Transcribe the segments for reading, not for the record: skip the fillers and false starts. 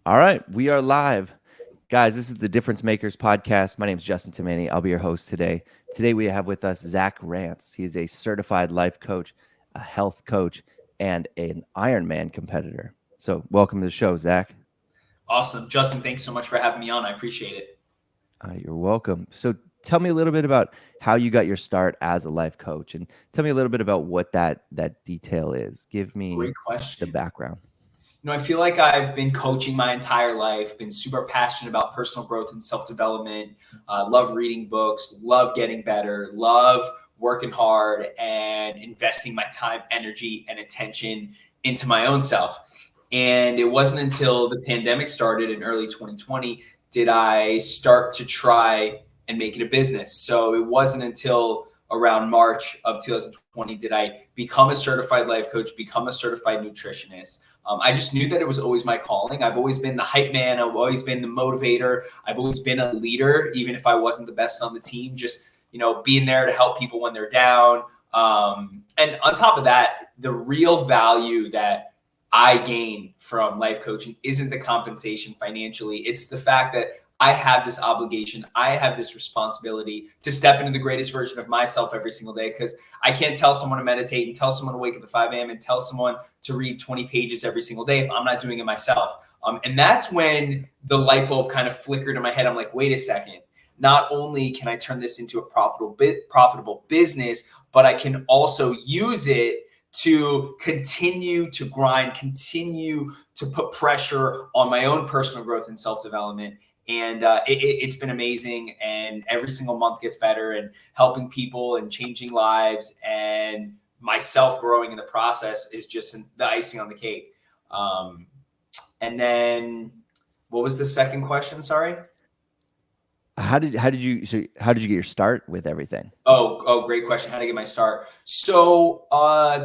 All right, we are live. Guys, this is the Difference Makers podcast. My name is Justin Timani. I'll be your host today. Today we have with us Zach Rance. He is a certified life coach, a health coach, and an Ironman competitor. So, welcome to the show, Zach. Awesome. Justin, thanks so much for having me on. I appreciate it. You're welcome. So, tell me a little bit about how you got your start as a life coach, and tell me a little bit about what that detail is. Give me Great the question. background. I feel like I've been coaching my entire life, been super passionate about personal growth and self development, love reading books, love getting better, love working hard and investing my time, energy, and attention into my own self. And it wasn't until the pandemic started in early 2020 did I start to try and make it a business. So it wasn't until around March of 2020 did I become a certified life coach, become a certified nutritionist. I just knew that it was always my calling. I've always been the hype man. I've always been the motivator. I've always been a leader, even if I wasn't the best on the team, just, being there to help people when they're down. And on top of that, the real value that I gain from life coaching isn't the compensation financially. It's the fact that I have this obligation. I have this responsibility to step into the greatest version of myself every single day, because I can't tell someone to meditate and tell someone to wake up at 5 a.m. and tell someone to read 20 pages every single day if I'm not doing it myself. And that's when the light bulb kind of flickered in my head. I'm like, wait a second. Not only can I turn this into a profitable business, but I can also use it to continue to grind, continue to put pressure on my own personal growth and self-development. And it's been amazing. And every single month gets better, and helping people and changing lives and myself growing in the process is just the icing on the cake. And then what was the second question? Sorry. How did you get your start with everything? Oh, great question. How to get my start? So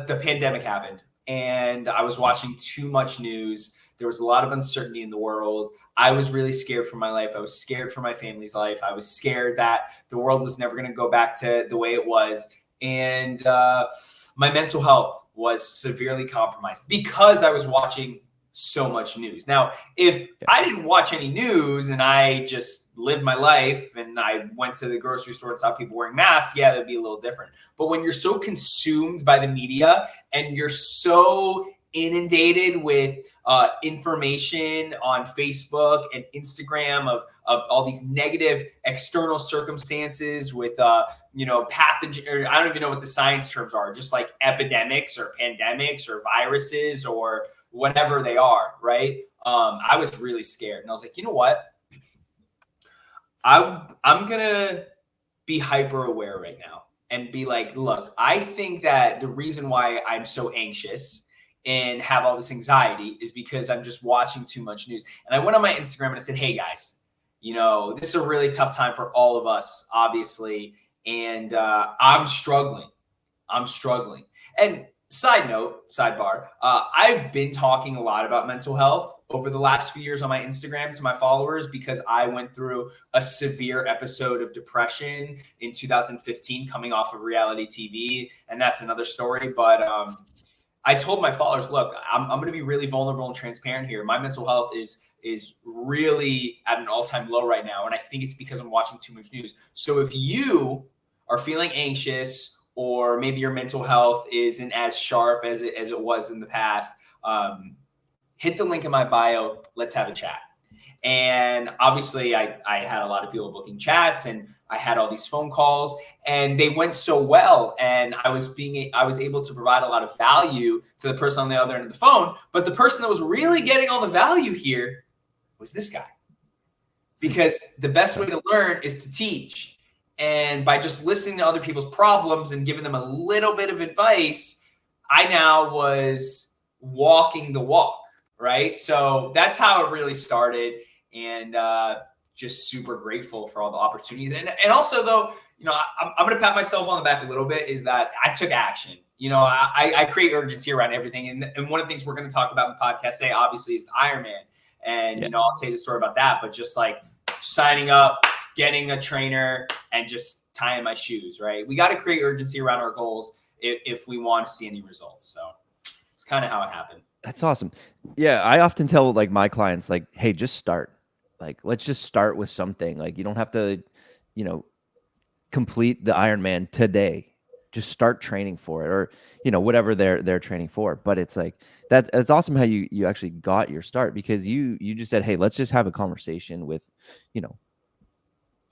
the pandemic happened, and I was watching too much news. There was a lot of uncertainty in the world. I was really scared for my life. I was scared for my family's life. I was scared that the world was never going to go back to the way it was, and my mental health was severely compromised because I was watching so much news. Now, if I didn't watch any news and I just lived my life and I went to the grocery store and saw people wearing masks, yeah, that'd be a little different. But when you're so consumed by the media and you're so inundated with information on Facebook and Instagram of all these negative external circumstances with pathogen, or I don't even know what the science terms are, just like epidemics or pandemics or viruses or whatever they are, right? I was really scared, and I was like, you know what? I'm gonna be hyper aware right now and be like, look, I think that the reason why I'm so anxious and have all this anxiety is because I'm just watching too much news. And I went on my Instagram and I said, hey guys, this is a really tough time for all of us, obviously, and I'm struggling. I'm struggling. And side note, sidebar, I've been talking a lot about mental health over the last few years on my Instagram to my followers because I went through a severe episode of depression in 2015 coming off of reality TV. And that's another story. But I told my followers, look, I'm going to be really vulnerable and transparent here. My mental health is really at an all-time low right now. And I think it's because I'm watching too much news. So if you are feeling anxious, or maybe your mental health isn't as sharp as it was in the past, hit the link in my bio. Let's have a chat. And obviously I had a lot of people booking chats, and I had all these phone calls, and they went so well. And I was able to provide a lot of value to the person on the other end of the phone. But the person that was really getting all the value here was this guy, because the best way to learn is to teach. And by just listening to other people's problems and giving them a little bit of advice, I now was walking the walk, right? So that's how it really started. And just super grateful for all the opportunities. And also, though, I'm going to pat myself on the back a little bit, is that I took action. I create urgency around everything. And one of the things we're going to talk about in the podcast today, obviously, is the Ironman. And, I'll say the story about that, but just like signing up, getting a trainer, and just tying my shoes, right? We got to create urgency around our goals if we want to see any results. So it's kind of how it happened. That's awesome. Yeah, I often tell like my clients like, "Hey, just start. Like, let's just start with something. Like, you don't have to, you know, complete the Ironman today. Just start training for it, or whatever they're training for." But it's like that. It's awesome how you actually got your start, because you just said, "Hey, let's just have a conversation with, you know,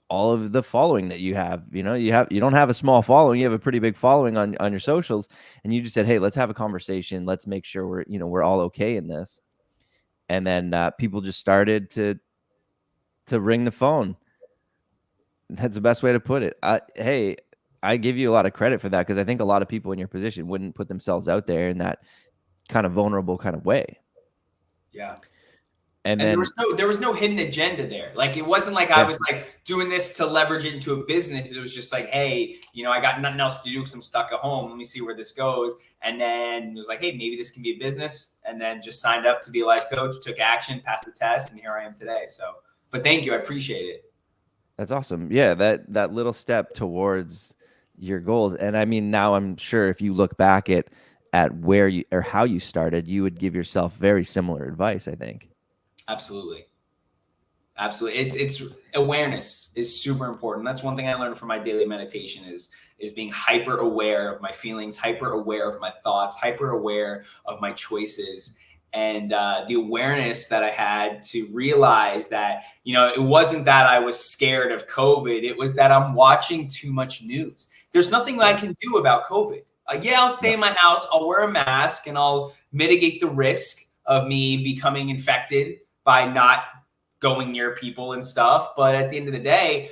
all of the following that you have. You don't have a small following, you have a pretty big following on your socials, and you just said, hey, let's have a conversation, let's make sure we're all okay in this." And then people just started to ring the phone. That's the best way to put it. Hey, I give you a lot of credit for that, because I think a lot of people in your position wouldn't put themselves out there in that kind of vulnerable kind of way. Yeah. And And then there was no hidden agenda there. Like, it wasn't like I yeah, was like doing this to leverage it into a business. It was just like, hey, I got nothing else to do because I'm stuck at home. Let me see where this goes. And then it was like, hey, maybe this can be a business. And then just signed up to be a life coach, took action, passed the test, and here I am today. So, but thank you, I appreciate it. that's awesome. Yeah, that little step towards your goals. And I mean, now I'm sure if you look back at where you or how you started, you would give yourself very similar advice, I think. Absolutely. Absolutely. It's awareness is super important. That's one thing I learned from my daily meditation is being hyper aware of my feelings, hyper aware of my thoughts, hyper aware of my choices. And the awareness that I had to realize that, it wasn't that I was scared of COVID. It was that I'm watching too much news. There's nothing I Yeah. can do about COVID. Yeah, I'll stay No. in my house. I'll wear a mask and I'll mitigate the risk of me becoming infected by not going near people and stuff. But at the end of the day,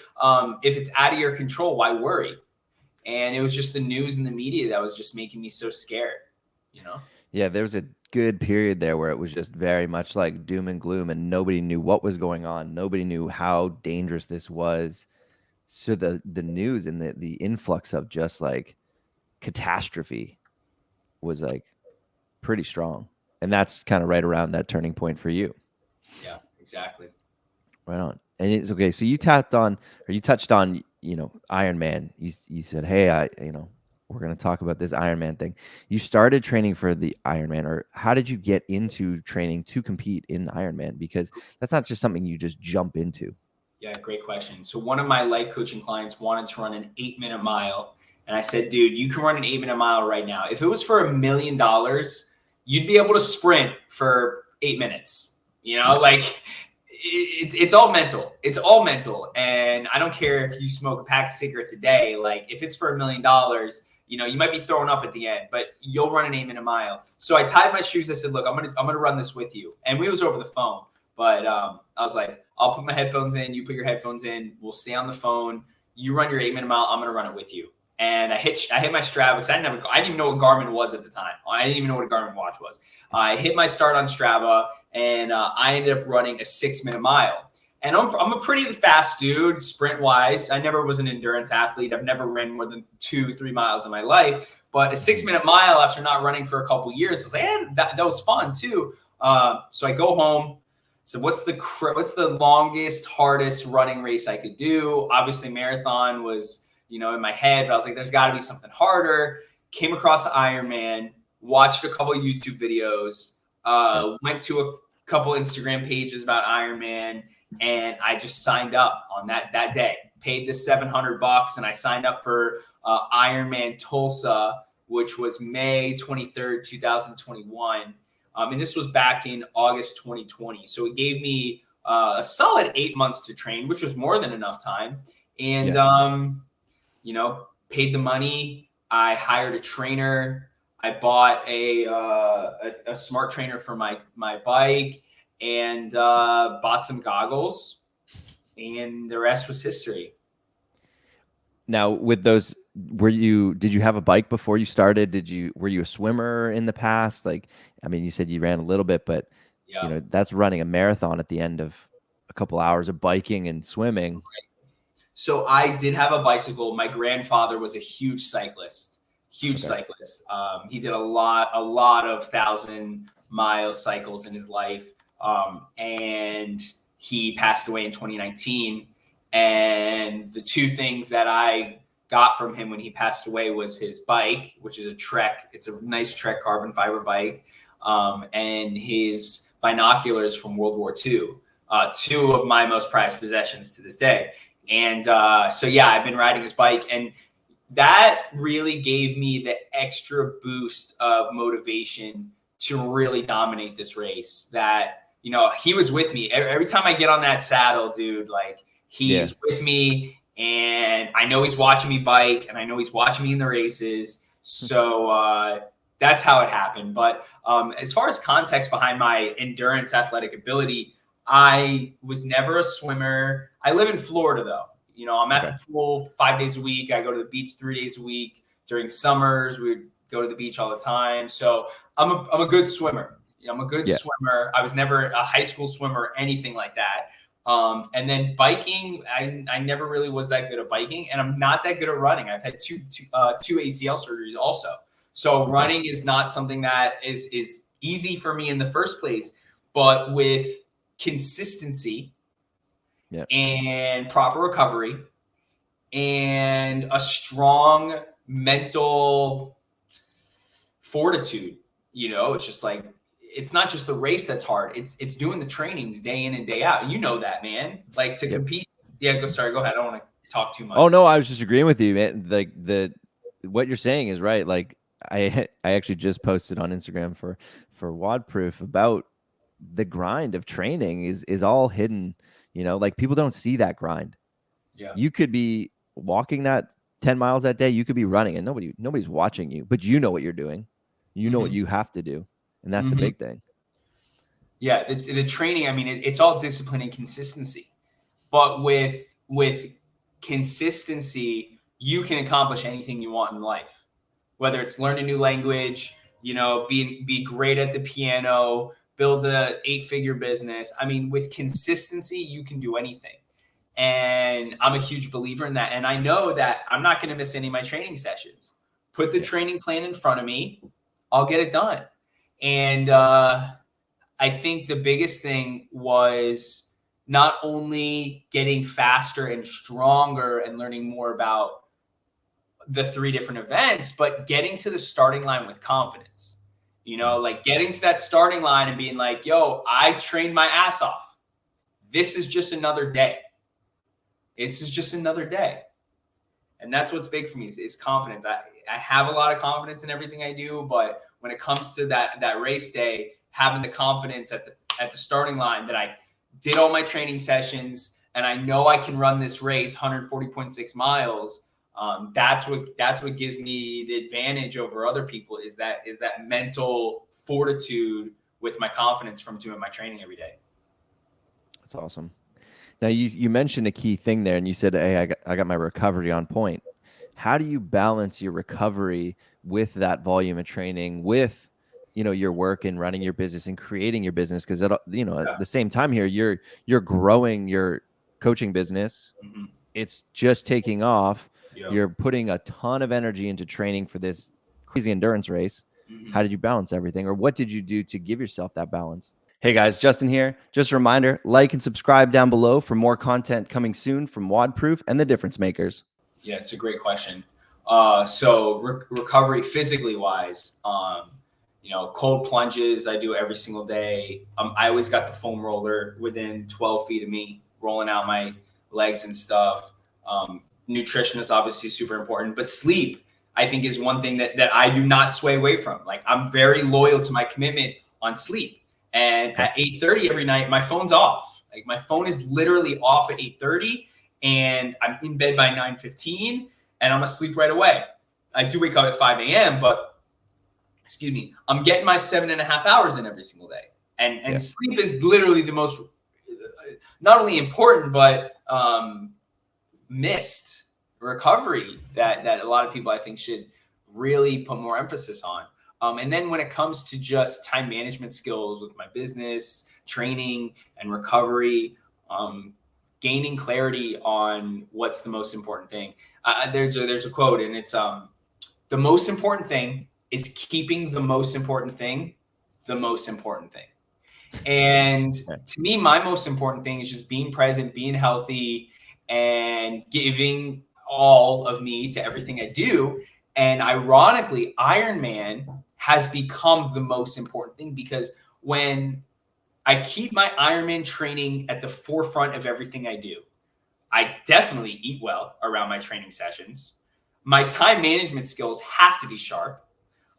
if it's out of your control, why worry? And it was just the news and the media that was just making me so scared, you know? Yeah, there was a good period there where it was just very much like doom and gloom, and nobody knew what was going on. Nobody knew how dangerous this was. So the news and the influx of just like catastrophe was like pretty strong. And that's kind of right around that turning point for you. Yeah, exactly. Right on. And it's okay. So you tapped on, or you touched on, Iron Man. You said, hey, we're going to talk about this Iron Man thing. You started training for the Iron Man, or how did you get into training to compete in Iron Man? Because that's not just something you just jump into. Yeah, great question. So one of my life coaching clients wanted to run an 8-minute mile. And I said, dude, you can run an 8-minute mile right now. If it was for $1 million, you'd be able to sprint for 8 minutes. Yeah. Like it's all mental. It's all mental. And I don't care if you smoke a pack of cigarettes a day. Like, if it's for $1 million, you might be throwing up at the end, but you'll run an 8-minute mile. So I tied my shoes. I said, look, I'm gonna run this with you. And we was over the phone. But I was like, I'll put my headphones in. You put your headphones in. We'll stay on the phone. You run your 8-minute mile. I'm gonna run it with you. And I hit my Strava, because I didn't even know what Garmin was at the time. I didn't even know what a Garmin watch was. I hit my start on Strava, and I ended up running a 6-minute mile. And I'm a pretty fast dude, sprint wise. I never was an endurance athlete. I've never ran more than 2-3 miles in my life. But a 6-minute mile after not running for a couple years, I was like, that was fun too. So I go home. So what's the longest, hardest running race I could do? Obviously, marathon was, in my head, but I was like, there's got to be something harder. Came across Ironman, watched a couple of YouTube videos, Yeah. went to a couple Instagram pages about Ironman, and I just signed up on that day. Paid the $700, and I signed up for Ironman Tulsa, which was May 23rd, 2021. And this was back in August 2020. So it gave me a solid 8 months to train, which was more than enough time. And, Yeah. paid the money. I hired a trainer. I bought a smart trainer for my bike, and bought some goggles. And the rest was history. Now, with those, did you have a bike before you started? Were you a swimmer in the past? Like, I mean, you said you ran a little bit, but Yeah. that's running a marathon at the end of a couple hours of biking and swimming. So I did have a bicycle. My grandfather was a huge cyclist. Huge Okay. cyclist. He did a lot of 1,000-mile cycles in his life, and he passed away in 2019. And the two things that I got from him when he passed away was his bike, which is a Trek. It's a nice Trek carbon fiber bike. and his binoculars from World War II, two of my most prized possessions to this day. And so, yeah, I've been riding his bike, and that really gave me the extra boost of motivation to really dominate this race. That, you know, he was with me every time I get on that saddle, dude. Like, he's with me, and I know he's watching me bike, and I know he's watching me in the races. So that's how it happened. But as far as context behind my endurance athletic ability, I was never a swimmer. I live in Florida, though. You know, I'm at the pool 5 days a week. I go to the beach 3 days a week. During summers, we would go to the beach all the time. So I'm a good swimmer. You know, I'm a good swimmer. I was never a high school swimmer or anything like that. And then biking, I never really was that good at biking, and I'm not that good at running. I've had two ACL surgeries also. So running is not something that is easy for me in the first place. But with consistency and proper recovery and a strong mental fortitude, you know, it's just like, it's not just the race that's hard. It's doing the trainings day in and day out. You know that, man. Like, to compete. Yeah, go ahead. I don't want to talk too much. Oh no, I was just agreeing with you, man. Like, what you're saying is right. Like, I actually just posted on Instagram for WODProof about the grind of training is all hidden. You know, like, people don't see that grind. Yeah. You could be walking that 10 miles that day. You could be running, and nobody's watching you, but you know what you're doing. You know what you have to do. And that's the big thing. Yeah. The training, I mean, it's all discipline and consistency, but with consistency, you can accomplish anything you want in life, whether it's learn a new language, you know, be great at the piano, build a 8-figure business. I mean, with consistency, you can do anything. And I'm a huge believer in that. And I know that I'm not going to miss any of my training sessions. Put the training plan in front of me, I'll get it done. And I think the biggest thing was not only getting faster and stronger and learning more about the 3 different events, but getting to the starting line with confidence. You know, like, getting to that starting line and being like, yo, I trained my ass off. This is just another day. This is just another day. And that's what's big for me is confidence. I have a lot of confidence in everything I do, but when it comes to that race day, having the confidence at the starting line that I did all my training sessions and I know I can run this race 140.6 miles. That's what gives me the advantage over other people is that mental fortitude with my confidence from doing my training every day. That's awesome. Now, you mentioned a key thing there, and you said, hey, I got my recovery on point. How do you balance your recovery with that volume of training, with, you know, your work and running your business and creating your business? Because, you know, at the same time here, you're growing your coaching business. It's just taking off. You're putting a ton of energy into training for this crazy endurance race. How did you balance everything, or what did you do to give yourself that balance? Hey guys, Justin here. Just a reminder, like and subscribe down below for more content coming soon from WODProof and the Difference Makers. Yeah, it's a great question. So recovery physically wise, you know, cold plunges I do every single day. I always got the foam roller within 12 feet of me, rolling out my legs and stuff. Nutrition is obviously super important, but sleep, I think, is one thing that I do not sway away from. Like, I'm very loyal to my commitment on sleep. And at 8:30 every night, my phone's off. Like, my phone is literally off at 8:30, and I'm in bed by 9:15, and I'm asleep right away. I do wake up at 5 a.m., but excuse me, I'm getting my 7.5 hours in every single day. And sleep is literally the most, not only important, but missed recovery that a lot of people, I think, should really put more emphasis on. And then when it comes to just time management skills with my business, training and recovery, gaining clarity on what's the most important thing. There's a quote, and it's the most important thing is keeping the most important thing the most important thing. And to me, my most important thing is just being present, being healthy, and giving all of me to everything I do. And ironically, Ironman has become the most important thing, because when I keep my Ironman training at the forefront of everything I do, I definitely eat well around my training sessions. My time management skills have to be sharp.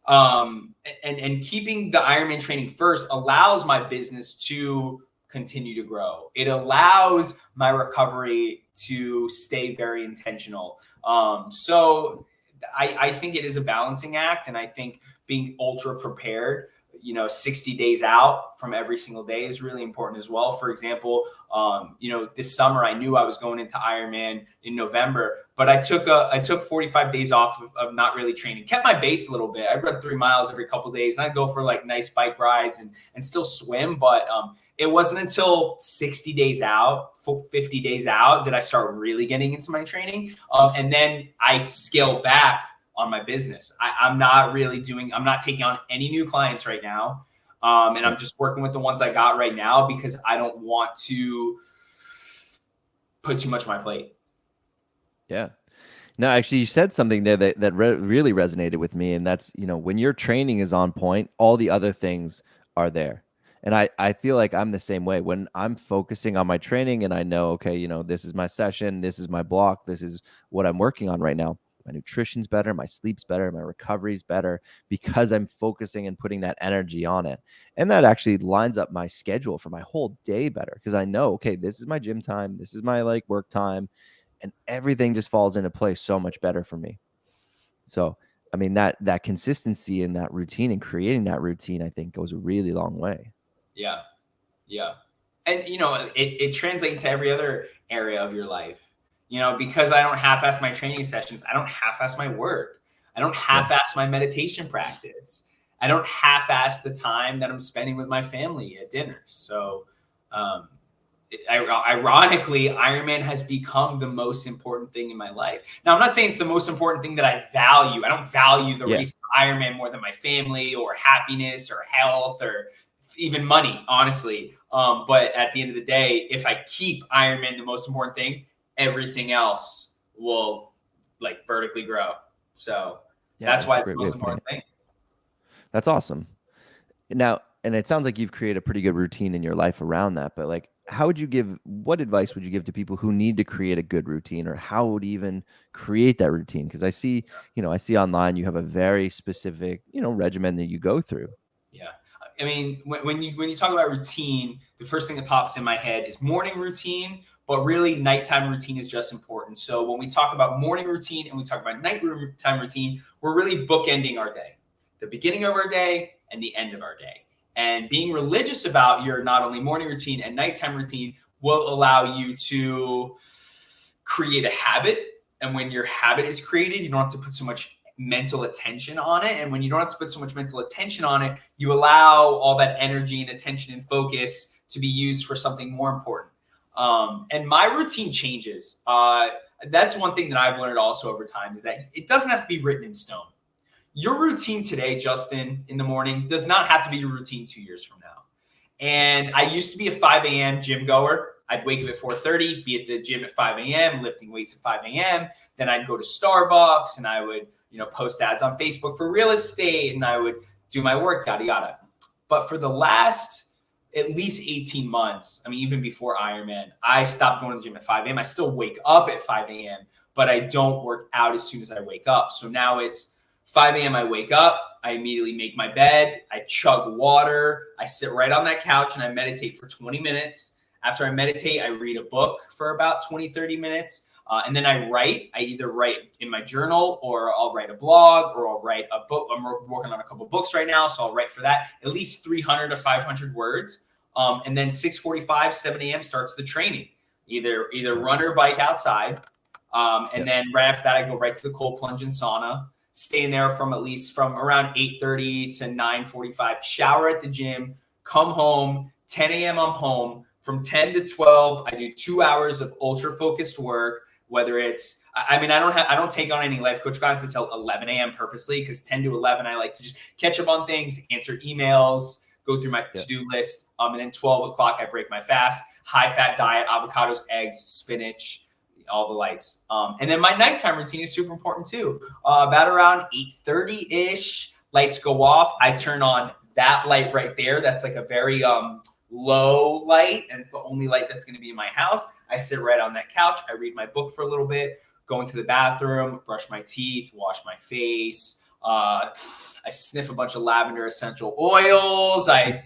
And keeping the Ironman training first allows my business to continue to grow. It allows my recovery to stay very intentional. So I think it is a balancing act, and I think being ultra prepared, 60 days out from every single day is really important as well. For example, this summer I knew I was going into Ironman in November, but I took 45 days off of not really training, kept my base a little bit. I'd run 3 miles every couple of days, and I'd go for like nice bike rides and still swim. But it wasn't until 60 days out, 50 days out, did I start really getting into my training. And then I scaled back on my business. I'm not taking on any new clients right now. And I'm just working with the ones I got right now, because I don't want to put too much on my plate. Yeah. No, actually, you said something there that really resonated with me. And that's, when your training is on point, all the other things are there. And I feel like I'm the same way. When I'm focusing on my training and I know, okay, this is my session, this is my block, this is what I'm working on right now. My nutrition's better, my sleep's better, my recovery's better, because I'm focusing and putting that energy on it. And that actually lines up my schedule for my whole day better, because I know, okay, this is my gym time, this is my like work time, and everything just falls into place so much better for me. So, I mean, that consistency and that routine and creating that routine, I think, goes a really long way. Yeah. Yeah. And, it translates to every other area of your life. Because I don't half-ass my training sessions, I don't half-ass my work. I don't half-ass my meditation practice. I don't half-ass the time that I'm spending with my family at dinner. So, ironically, Ironman has become the most important thing in my life. Now, I'm not saying it's the most important thing that I value. I don't value the race of Ironman more than my family or happiness or health or even money, honestly. But at the end of the day, if I keep Ironman the most important thing, everything else will like vertically grow. So that's why it's the most important thing. That's awesome. Now, and it sounds like you've created a pretty good routine in your life around that, but like, what advice would you give to people who need to create a good routine, or how would you even create that routine? Because I see online you have a very specific, regimen that you go through. Yeah. I mean, when you talk about routine, the first thing that pops in my head is morning routine, but really nighttime routine is just important. So when we talk about morning routine and we talk about nighttime routine, we're really bookending our day, the beginning of our day and the end of our day. And being religious about your not only morning routine and nighttime routine will allow you to create a habit. And when your habit is created, you don't have to put so much mental attention on it. And when you don't have to put so much mental attention on it, you allow all that energy and attention and focus to be used for something more important. And my routine changes. That's one thing that I've learned also over time, is that it doesn't have to be written in stone. Your routine today, Justin, in the morning does not have to be your routine 2 years from now. And I used to be a 5 a.m. gym goer. I'd wake up at 4:30, be at the gym at 5 a.m., lifting weights at 5 a.m. Then I'd go to Starbucks and I would, post ads on Facebook for real estate, and I would do my work, yada, yada. But for the last at least 18 months, I mean, even before Ironman, I stopped going to the gym at 5 a.m. I still wake up at 5 a.m., but I don't work out as soon as I wake up. So now it's 5 a.m. I wake up, I immediately make my bed, I chug water, I sit right on that couch and I meditate for 20 minutes. After I meditate, I read a book for about 20, 30 minutes. And then I write. I either write in my journal, or I'll write a blog, or I'll write a book. I'm working on a couple books right now, so I'll write for that, at least 300 to 500 words. And then 6:45, 7 a.m. starts the training, either run or bike outside. And then right after that, I go right to the cold plunge and sauna, stay in there from around 8:30 to 9:45, shower at the gym, come home, 10 a.m. I'm home. From 10 to 12, I do 2 hours of ultra focused work, whether it's, I don't take on any life coach clients until 11 a.m. purposely, because 10 to 11, I like to just catch up on things, answer emails, go through my to-do list. And then 12 o'clock, I break my fast, high fat diet, avocados, eggs, spinach, all the lights. And then my nighttime routine is super important too. About around 8:30-ish, lights go off, I turn on that light right there. That's like a very low light, and it's the only light that's going to be in my house. I sit right on that couch. I read my book for a little bit, go into the bathroom, brush my teeth, wash my face. I sniff a bunch of lavender essential oils. I,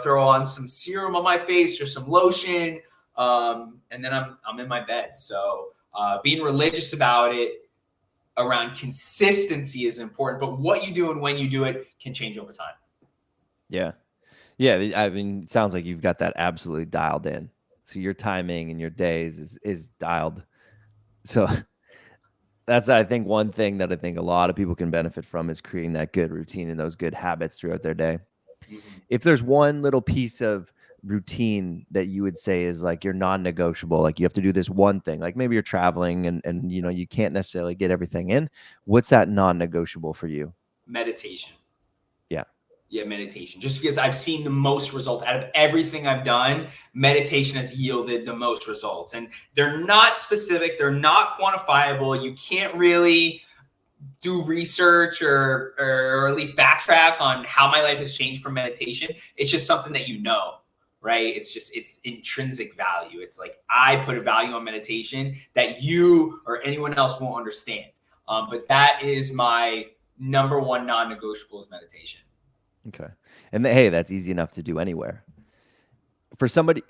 throw on some serum on my face or some lotion. And then I'm in my bed. So being religious about it around consistency is important, but what you do and when you do it can change over time. Yeah. Yeah. I mean, it sounds like you've got that absolutely dialed in. So your timing and your days is dialed. So that's, I think, one thing that I think a lot of people can benefit from is creating that good routine and those good habits throughout their day. Mm-hmm. If there's one little piece of routine that you would say is like your non-negotiable, like you have to do this one thing, like maybe you're traveling and you can't necessarily get everything in, what's that non-negotiable for you? Meditation. Yeah, meditation. Just because I've seen the most results out of everything I've done, meditation has yielded the most results. And they're not specific, they're not quantifiable. You can't really do research or at least backtrack on how my life has changed from meditation. It's just something that right? It's intrinsic value. It's like I put a value on meditation that you or anyone else won't understand. But that is my number one non-negotiable is meditation. Okay. And hey, that's easy enough to do anywhere. For somebody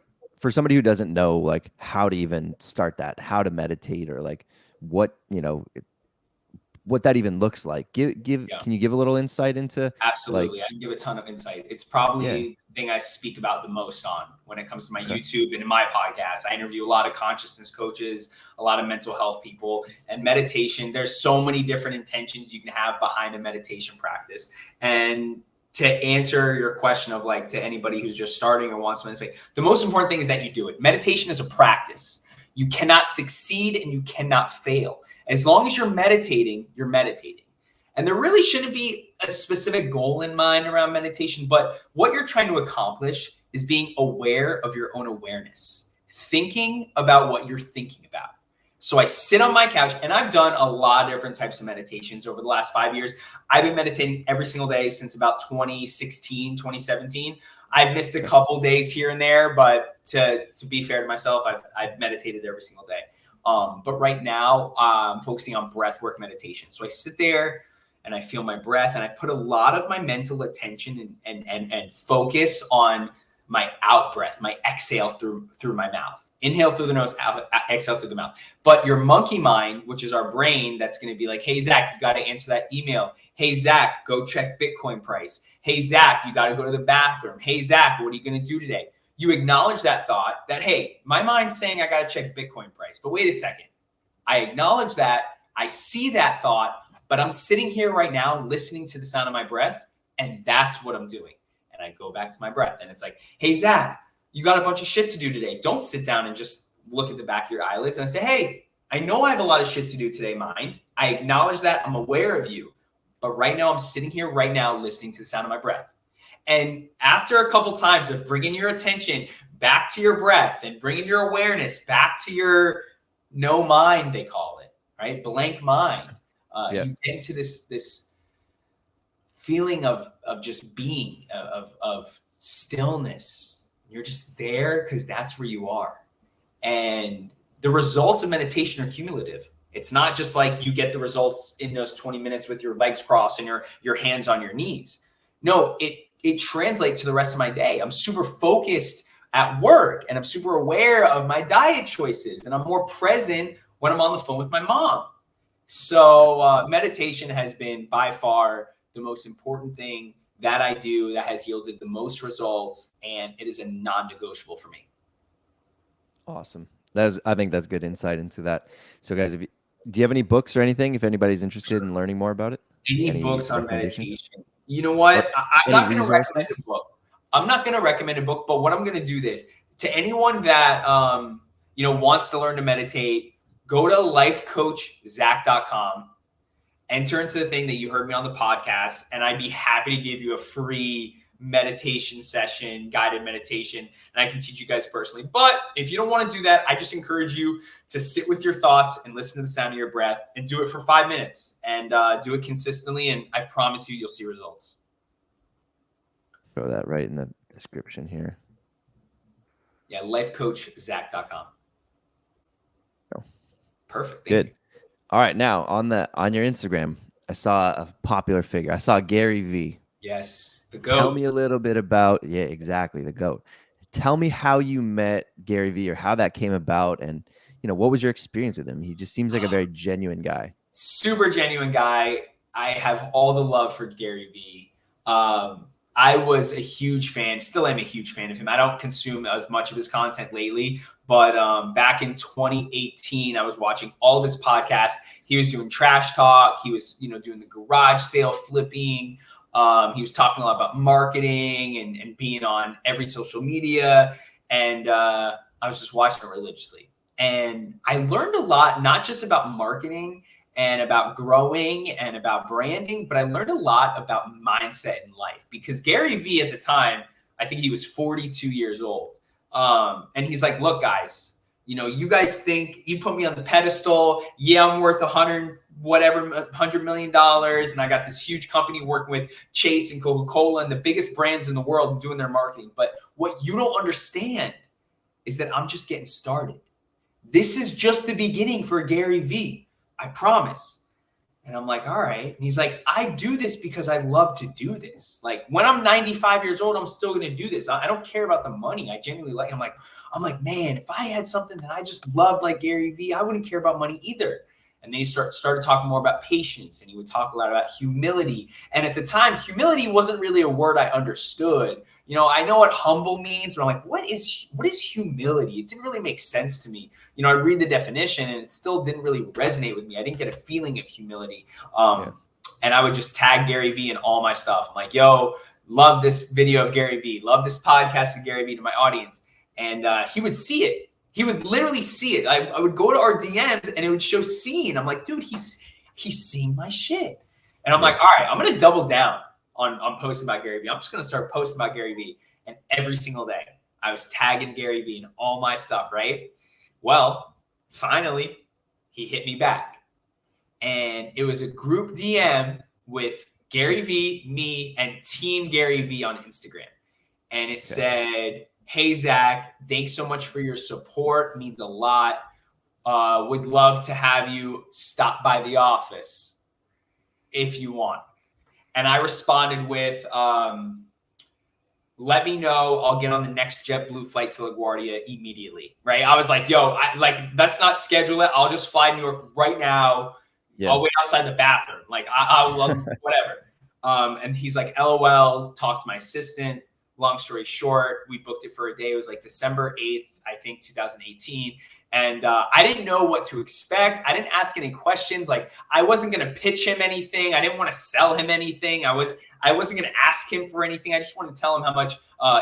who doesn't know like how to even start that, how to meditate, or like what that even looks like, can you give a little insight into? Absolutely. I can give a ton of insight. It's probably the thing I speak about the most on when it comes to my YouTube and in my podcast. I interview a lot of consciousness coaches, a lot of mental health people, and meditation. There's so many different intentions you can have behind a meditation practice. And to answer your question of like to anybody who's just starting or wants to meditate, the most important thing is that you do it. Meditation is a practice. You cannot succeed and you cannot fail. As long as you're meditating, you're meditating. And there really shouldn't be a specific goal in mind around meditation, but what you're trying to accomplish is being aware of your own awareness, thinking about what you're thinking about. So I sit on my couch, and I've done a lot of different types of meditations over the last 5 years. I've been meditating every single day since about 2016, 2017. I've missed a couple days here and there, but to be fair to myself, I've meditated every single day. But right now, I'm focusing on breath work meditation. So I sit there and I feel my breath, and I put a lot of my mental attention and focus on my out breath, my exhale through my mouth. Inhale through the nose, exhale through the mouth. But your monkey mind, which is our brain, that's going to be like, hey, Zach, you got to answer that email. Hey, Zach, go check Bitcoin price. Hey, Zach, you got to go to the bathroom. Hey, Zach, what are you going to do today? You acknowledge that thought that, hey, my mind's saying I got to check Bitcoin price. But wait a second. I acknowledge that. I see that thought, but I'm sitting here right now listening to the sound of my breath, and that's what I'm doing. And I go back to my breath, and it's like, hey, Zach, you got a bunch of shit to do today. Don't sit down and just look at the back of your eyelids. And I say, hey, I know I have a lot of shit to do today, mind. I acknowledge that. I'm aware of you. But right now, I'm sitting here right now listening to the sound of my breath. And after a couple times of bringing your attention back to your breath and bringing your awareness back to your no mind, they call it, right? Blank mind. You get into this feeling of just being, of stillness. You're just there because that's where you are. And the results of meditation are cumulative. It's not just like you get the results in those 20 minutes with your legs crossed and your hands on your knees. No, it translates to the rest of my day. I'm super focused at work, and I'm super aware of my diet choices, and I'm more present when I'm on the phone with my mom. So meditation has been by far the most important thing that I do that has yielded the most results, and it is a non-negotiable for me. Awesome. I think that's good insight into that. So guys, do you have any books or anything if anybody's interested in learning more about it? Any books on meditation? You know what? I'm not going to recommend a book. I'm not going to recommend a book, but what I'm going to do this to anyone that wants to learn to meditate, go to lifecoachzach.com. Enter into the thing that you heard me on the podcast, and I'd be happy to give you a free meditation session, guided meditation, and I can teach you guys personally. But if you don't want to do that, I just encourage you to sit with your thoughts and listen to the sound of your breath and do it for 5 minutes and do it consistently. And I promise you, you'll see results. Throw that right in the description here. Yeah, lifecoachzach.com. Oh. Perfect. Thank you. All right, now on your Instagram, I saw a popular figure. I saw Garyvee. Yes, the GOAT. Tell me a little bit about, exactly, the GOAT. Tell me how you met Garyvee or how that came about, and what was your experience with him? He just seems like a very genuine guy. Super genuine guy. I have all the love for Garyvee. I was a huge fan, still am a huge fan of him. I don't consume as much of his content lately, but back in 2018, I was watching all of his podcasts. He was doing trash talk. He was, doing the garage sale flipping. He was talking a lot about marketing and being on every social media. And I was just watching it religiously. And I learned a lot, not just about marketing and about growing and about branding, but I learned a lot about mindset in life, because Garyvee at the time, I think he was 42 years old. And he's like, look, guys, you guys think you put me on the pedestal. Yeah, I'm worth $100 million. And I got this huge company working with Chase and Coca-Cola and the biggest brands in the world and doing their marketing. But what you don't understand is that I'm just getting started. This is just the beginning for Garyvee. I promise. And I'm like, all right. And he's like, I do this because I love to do this. Like, when I'm 95 years old, I'm still going to do this. I don't care about the money. I genuinely like, I'm like, man, if I had something that I just love like Garyvee, I wouldn't care about money either. And then he started talking more about patience, and he would talk a lot about humility. And at the time, humility wasn't really a word I understood. I know what humble means, but I'm like, what is humility? It didn't really make sense to me. I read the definition, and it still didn't really resonate with me. I didn't get a feeling of humility. And I would just tag Garyvee in all my stuff. I'm like, yo, love this video of Garyvee, love this podcast of Garyvee to my audience. And he would see it. He would literally see it. I would go to our DMs and it would show seen. I'm like, dude, he's seeing my shit. And I'm like, all right, I'm going to double down on posting about Garyvee. I'm just going to start posting about Garyvee. And every single day I was tagging Garyvee in all my stuff, right? Well, finally, he hit me back. And it was a group DM with Garyvee, me, and Team Garyvee on Instagram. And it said, hey, Zach, thanks so much for your support. Means a lot. Would love to have you stop by the office if you want. And I responded with, let me know. I'll get on the next JetBlue flight to LaGuardia immediately. Right? I was like, yo, let's not schedule it. I'll just fly to New York right now. Yeah. I'll wait outside the bathroom. Like, I'll whatever. And he's like, LOL, talk to my assistant. Long story short, we booked it for a day. It was like December 8th, I think, 2018. And I didn't know what to expect. I didn't ask any questions. Like, I wasn't going to pitch him anything. I didn't want to sell him anything. I wasn't going to ask him for anything. I just wanted to tell him how much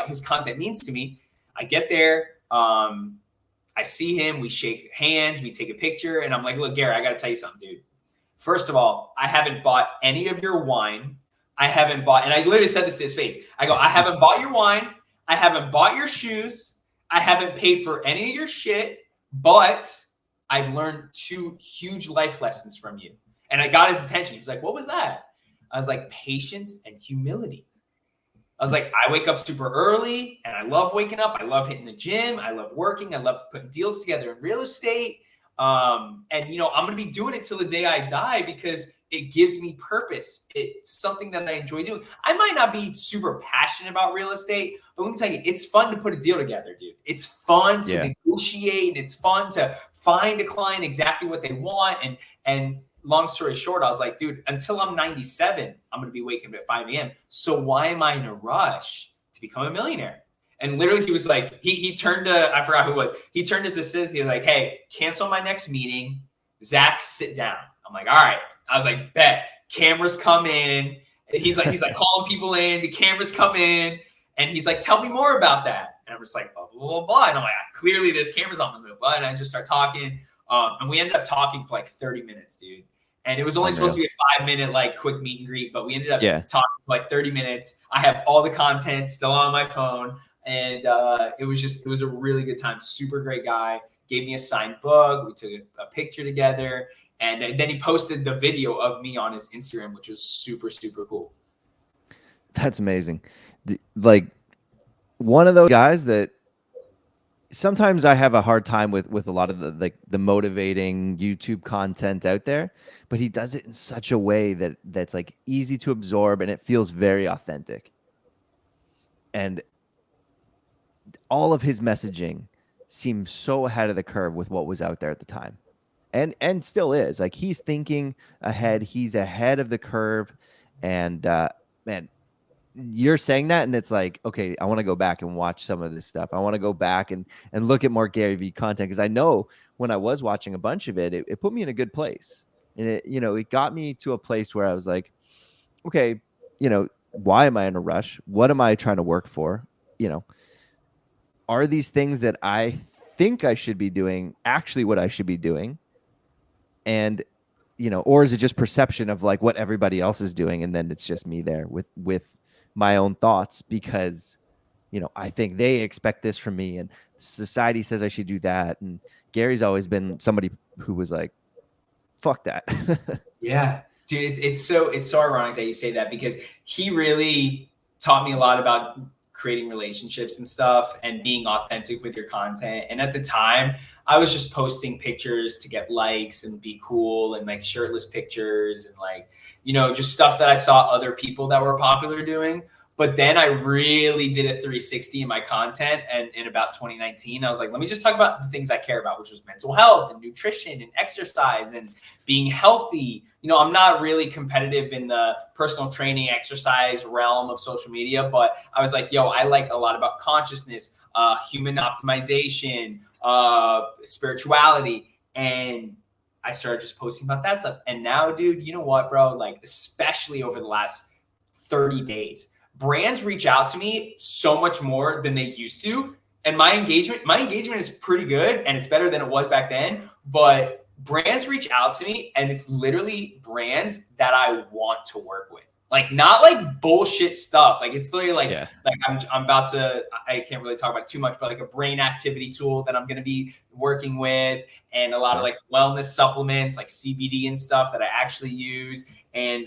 his content means to me. I get there. I see him. We shake hands. We take a picture. And I'm like, look, Gary, I got to tell you something, dude. First of all, I haven't bought any of your wine. I haven't bought, and I literally said this to his face. I go, I haven't bought your wine. I haven't bought your shoes. I haven't paid for any of your shit, but I've learned 2 huge life lessons from you. And I got his attention. He's like, what was that? I was like, patience and humility. I was like, I wake up super early and I love waking up. I love hitting the gym. I love working. I love putting deals together in real estate. And, I'm going to be doing it till the day I die because it gives me purpose. It's something that I enjoy doing. I might not be super passionate about real estate, but let me tell you, it's fun to put a deal together, dude. It's fun to negotiate, and it's fun to find a client exactly what they want. And long story short, I was like, dude, until I'm 97, I'm going to be waking up at 5 a.m. So why am I in a rush to become a millionaire? And literally he was like, he turned to, I forgot who it was. He turned to his assistant. He was like, hey, cancel my next meeting. Zach, sit down. I'm like, all right. I was like, bet. Cameras come in. He's like calling people in. The cameras come in. And he's like, tell me more about that. And I'm just like, blah, blah, blah, blah. And I'm like, clearly there's cameras on the blah. And I just start talking. And we ended up talking for like 30 minutes, dude. And it was only supposed to be a 5-minute like quick meet and greet, but we ended up talking for like 30 minutes. I have all the content still on my phone. And it was a really good time. Super great guy. Gave me a signed book. We took a picture together. And then he posted the video of me on his Instagram, which was super, super cool. That's amazing. Like, one of those guys that sometimes I have a hard time with a lot of the motivating YouTube content out there, but he does it in such a way that's like easy to absorb, and it feels very authentic. And all of his messaging seems so ahead of the curve with what was out there at the time. And still is. Like, he's thinking ahead, he's ahead of the curve. And man, you're saying that, and it's like, okay, I want to go back and watch some of this stuff. I want to go back and look at more Garyvee content, because I know when I was watching a bunch of it put me in a good place. And it got me to a place where I was like, okay, why am I in a rush? What am I trying to work for? Are these things that I think I should be doing actually what I should be doing? And or is it just perception of like what everybody else is doing, and then it's just me there with my own thoughts, because I think they expect this from me, and society says I should do that. And Gary's always been somebody who was like, fuck that. Yeah, dude, it's so ironic that you say that, because he really taught me a lot about creating relationships and stuff and being authentic with your content. And at the time, I was just posting pictures to get likes and be cool, and like shirtless pictures and like, just stuff that I saw other people that were popular doing. But then I really did a 360 in my content. And in about 2019, I was like, let me just talk about the things I care about, which was mental health and nutrition and exercise and being healthy. I'm not really competitive in the personal training exercise realm of social media, but I was like, I like a lot about consciousness, human optimization, spirituality. And I started just posting about that stuff. And now, dude, you know what, bro? Like, especially over the last 30 days, brands reach out to me so much more than they used to. And my engagement is pretty good, and it's better than it was back then. But brands reach out to me, and it's literally brands that I want to work with. Like, not like bullshit stuff. Like, it's literally like, like I'm about to, I can't really talk about it too much, but like a brain activity tool that I'm going to be working with, and a lot of like wellness supplements, like CBD and stuff that I actually use. And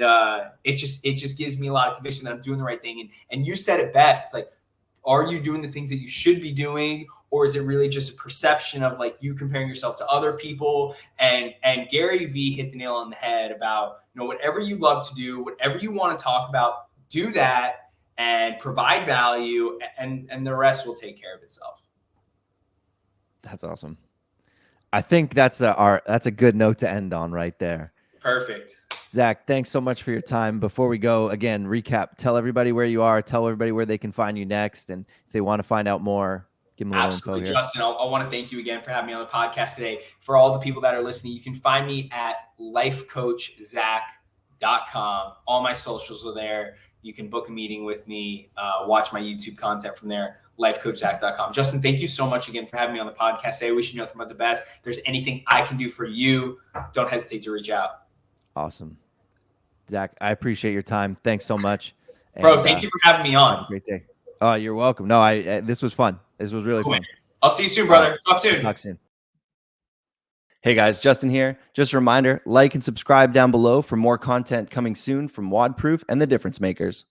it just gives me a lot of conviction that I'm doing the right thing. And you said it best. Like, are you doing the things that you should be doing? Or is it really just a perception of like you comparing yourself to other people? And Garyvee hit the nail on the head about, whatever you love to do, whatever you want to talk about, do that and provide value, and the rest will take care of itself. That's awesome. I think that's a good note to end on right there. Perfect. Zach, thanks so much for your time. Before we go, again, recap, tell everybody where you are, tell everybody where they can find you next. And if they want to find out more, give them a little info here. Justin, I want to thank you again for having me on the podcast today. For all the people that are listening, you can find me at lifecoachzach.com. All my socials are there. You can book a meeting with me, watch my YouTube content from there, lifecoachzach.com. Justin, thank you so much again for having me on the podcast today. I wish you nothing but the best. If there's anything I can do for you, don't hesitate to reach out. Awesome. Zach, I appreciate your time. Thanks so much. Bro, thank you for having me on. Have a great day. Oh, you're welcome. No, this was fun. This was really fun. I'll see you soon, brother. Talk soon. Talk soon. Hey guys, Justin here. Just a reminder, like and subscribe down below for more content coming soon from WODProof and the Difference Makers.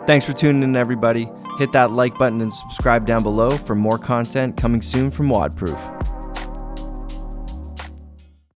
Thanks for tuning in, everybody. Hit that like button and subscribe down below for more content coming soon from WODProof.